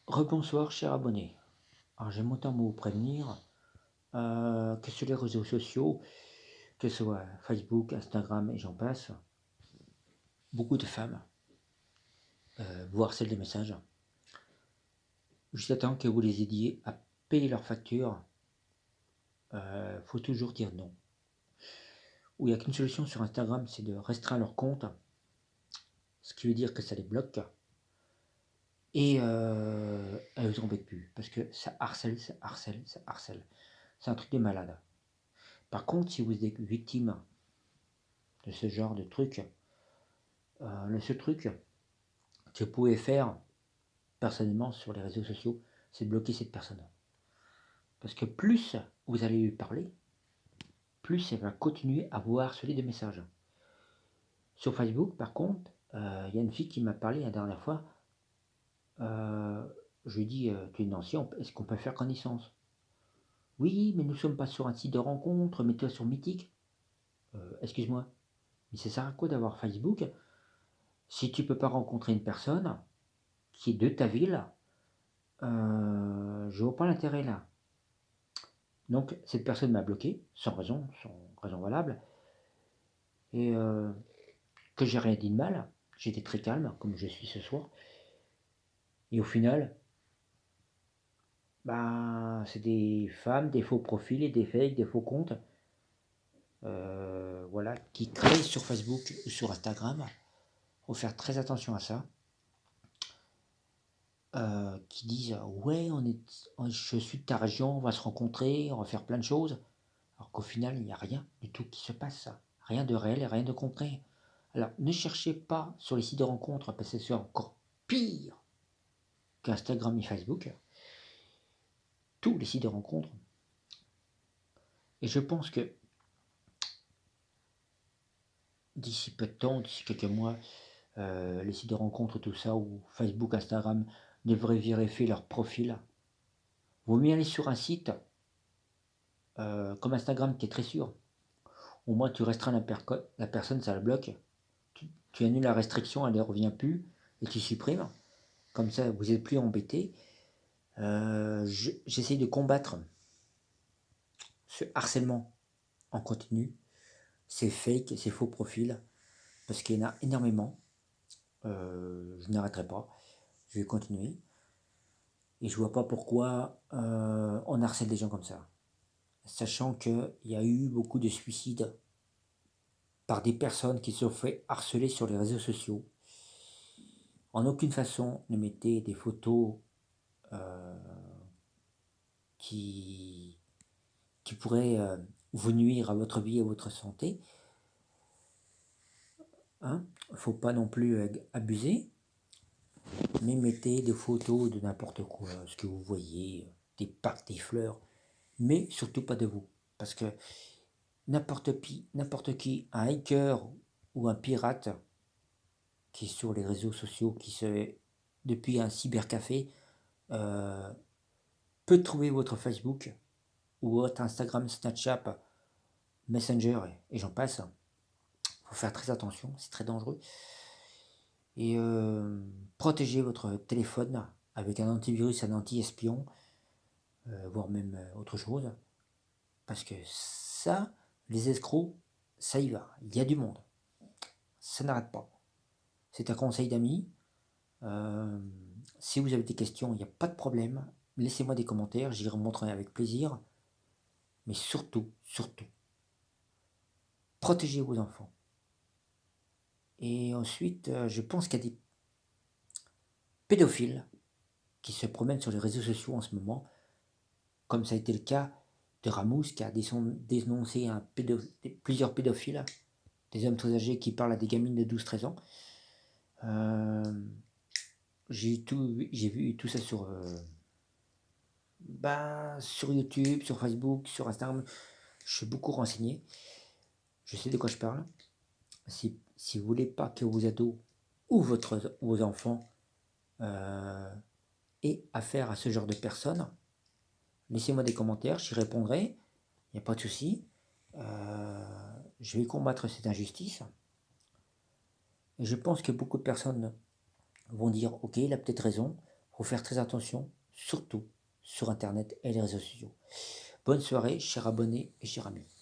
Rebonsoir, cher abonné. Alors, j'aime autant vous prévenir que sur les réseaux sociaux, que ce soit Facebook, Instagram et j'en passe, beaucoup de femmes vous harcèlent des messages juste à temps que vous les aidiez à payer leurs factures. Faut toujours dire non. Ou il n'y a qu'une solution sur Instagram, c'est de restreindre leur compte, ce qui veut dire que ça les bloque et elles ne vous embêtent plus parce que ça harcèle, ça harcèle, ça harcèle. C'est un truc de malade. Par contre, si vous êtes victime de ce genre de truc, le seul truc que vous pouvez faire personnellement sur les réseaux sociaux, c'est de bloquer cette personne. Parce que plus vous allez lui parler, plus elle va continuer à vous harceler de messages. Sur Facebook, par contre, il y a une fille qui m'a parlé la dernière fois. Je lui ai dit, tu es une ancienne, est-ce qu'on peut faire connaissance? Oui, mais nous ne sommes pas sur un site de rencontre, mais toi sur Mythique. Excuse-moi, mais ça sert à quoi d'avoir Facebook si tu ne peux pas rencontrer une personne qui est de ta ville? Je vois pas l'intérêt là. Donc cette personne m'a bloqué, sans raison valable, et que j'ai rien dit de mal, j'étais très calme, comme je suis ce soir, et au final, bah, c'est des femmes, des faux profils et des fakes, des faux comptes, voilà, qui créent sur Facebook ou sur Instagram. Faut faire très attention à ça. Qui disent ouais, je suis de ta région, on va se rencontrer, on va faire plein de choses, alors qu'au final, il n'y a rien du tout qui se passe, rien de réel et rien de concret. Alors, ne cherchez pas sur les sites de rencontres, parce que c'est encore pire qu'Instagram et Facebook, tous les sites de rencontres. Et je pense que d'ici peu de temps, d'ici quelques mois, les sites de rencontres, tout ça, ou Facebook, Instagram, devraient vérifier leur profil. Vaut mieux aller sur un site comme Instagram qui est très sûr. Au moins, tu restreins la personne, ça la bloque. Tu annules la restriction, elle ne revient plus, et tu supprimes. Comme ça, vous n'êtes plus embêté. J'essaye de combattre ce harcèlement en continu, ces fakes, ces faux profils, parce qu'il y en a énormément. Je n'arrêterai pas, je vais continuer. Et je vois pas pourquoi on harcèle des gens comme ça. Sachant qu'il y a eu beaucoup de suicides par des personnes qui se sont fait harceler sur les réseaux sociaux. En aucune façon ne mettez des photos euh, qui, qui pourraient vous nuire à votre vie et à votre santé. Hein, faut pas non plus abuser, mais mettez des photos de n'importe quoi, ce que vous voyez, des parcs, des fleurs, mais surtout pas de vous. Parce que n'importe qui, un hacker ou un pirate qui est sur les réseaux sociaux, depuis un cybercafé, euh, peut trouver votre Facebook ou votre Instagram, Snapchat, Messenger et j'en passe. Faut faire très attention, c'est très dangereux. Et protégez votre téléphone avec un antivirus, un anti-espion, voire même autre chose. Parce que ça, les escrocs, ça y va, il y a du monde. Ça n'arrête pas. C'est un conseil d'amis. Euh, si vous avez des questions, il n'y a pas de problème. Laissez-moi des commentaires, j'y remontrerai avec plaisir. Mais surtout, surtout, protégez vos enfants. Et ensuite, je pense qu'il y a des pédophiles qui se promènent sur les réseaux sociaux en ce moment, comme ça a été le cas de Ramous qui a dénoncé plusieurs pédophiles, des hommes très âgés qui parlent à des gamines de 12-13 ans. J'ai vu tout ça sur YouTube, sur Facebook, sur Instagram. Je suis beaucoup renseigné. Je sais de quoi je parle. Si vous voulez pas que vos ados ou vos enfants aient affaire à ce genre de personnes, laissez-moi des commentaires, j'y répondrai. Il n'y a pas de souci. Je vais combattre cette injustice. Et je pense que beaucoup de personnes vont dire ok, il a peut-être raison, faut faire très attention, surtout sur Internet et les réseaux sociaux. Bonne soirée, chers abonnés et chers amis.